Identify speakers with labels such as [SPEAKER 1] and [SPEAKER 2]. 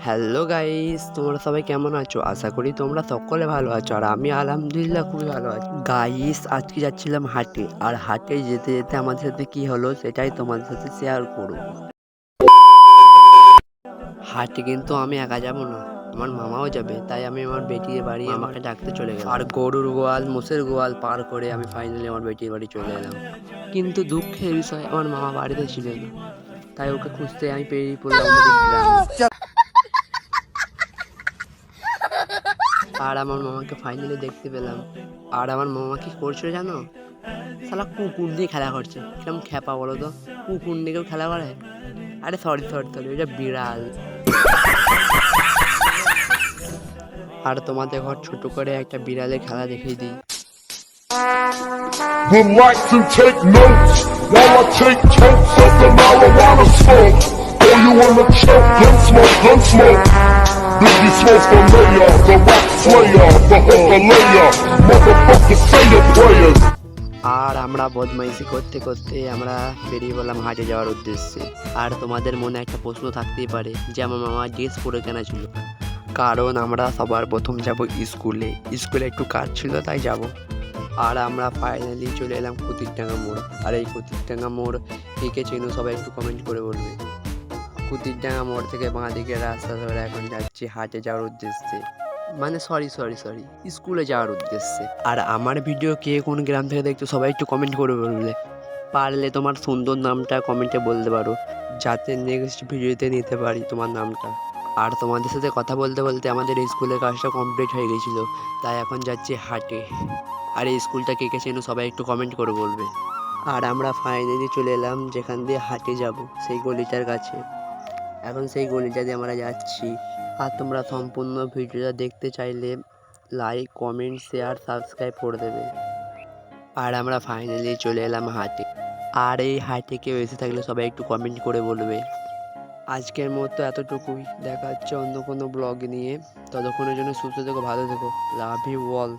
[SPEAKER 1] Hello guys, তোমরা সবাই কেমন আছো? আশা করি তোমরা সকলে ভালো আছো, আর আমি আলহামদুলিল্লাহ খুবই ভালো আছি। গাইস, আজকে যাচ্ছিলাম হাটে, আর হাটে যেতে যেতে আমাদের সাথে কি হলো সেটাই তোমাদের সাথে শেয়ার করব। হাটে কিন্তু আমি একা যাবো না, আমার মামাও যাবে, তাই আমি আমার বেটির বাড়ি আমাকে ডাকতে চলে গেলাম। আর গরুর গোয়াল, মোষের গোয়াল পার করে আমি ফাইনালি আমার বেটির বাড়ি চলে এলাম। কিন্তু দুঃখের বিষয়, আমার মামা বাড়িতে ছিল না, তাই ওকে খুঁজতে আমি পেরিয়ে পড়লাম আমাদের গ্রামে। আর আমার মামাকে ফাইনালি দেখতে পেলাম। আর আমার মামা কি করছিল জানো? শালা কুকুর দিয়ে খেলা করছে। কিরম খ্যাপা বলো তো, কুকুর নিয়ে কেউ খেলা করে? আরে সরি সরি সরি, ওইটা বিড়াল। আর তোমাদের ঘর ছোট করে একটা বিড়ালের খেলা দেখিয়ে দিই।
[SPEAKER 2] Would like to take notes while I take totes of the marijuana smoke. Oh, you wanna choke? Gun smoke. Biggie Smalls for mayor, the rap slayer, the hooker layer. Motherfucker, say your prayers.
[SPEAKER 1] আর আমরা বদমাইশি করতে করতে আমরা বেরিয়ে পড়লাম হাটে যাওয়ার উদ্দেশ্যে। আর তোমাদের মনে একটা প্রশ্ন থাকতেই পারে যে আমার মামা ড্রেস পরে কেনা ছিল। কারণ আমরা সবার প্রথম যাব স্কুলে একটু কাজ ছিল, তাই যাব। আর আমরা ফাইনালি চলে এলাম কুতিরডাঙ্গা মোড়। আর এই কুতিরডাঙ্গা মোড় কে চেনো সবাই একটু কমেন্ট করে বলবে। কুতিরডাঙ্গা মোড় থেকে বাঁ দিকের রাস্তা ধরে এখন যাচ্ছি হাটে যাওয়ার উদ্দেশ্যে, মানে সরি স্কুলে যাওয়ার উদ্দেশ্যে। আর আমার ভিডিও কে কোন গ্রাম থেকে দেখতো সবাই একটু কমেন্ট করে বলবে। পারলে তোমার সুন্দর নামটা কমেন্টে বলতে পারো, যাতে নেক্সট ভিডিওতে নিতে পারি তোমার নামটা। আর তোমাদের সাথে কথা বলতে বলতে আমাদের স্কুলের কাজটা কমপ্লিট হয়ে গেছিলো, তাই এখন যাচ্ছি হাটে। আর এই স্কুলটা কে চেনো সবাই একটু কমেন্ট করে বলবে। আর আমরা ফাইনালি চলে এলাম যেখান দিয়ে হাটে যাব, সেই গলিটার কাছে। এখন সেই গলিটা দিয়ে আমরা যাচ্ছি। আর তোমরা সম্পূর্ণ ভিডিওটা দেখতে চাইলে লাইক, কমেন্ট, শেয়ার, সাবস্ক্রাইব করে দেবে। আর আমরা ফাইনালি চলে এলাম হাটে। আর এই হাটে কেউ এসে থাকলে সবাই একটু কমেন্ট করে বলবে। আজকের মতো এতটুকুই, দেখা হচ্ছে অন্য কোনো ব্লগ নিয়ে। ততক্ষণের জন্য সুস্থ থেকো, ভালো থেকো, লাভ ইউ অল।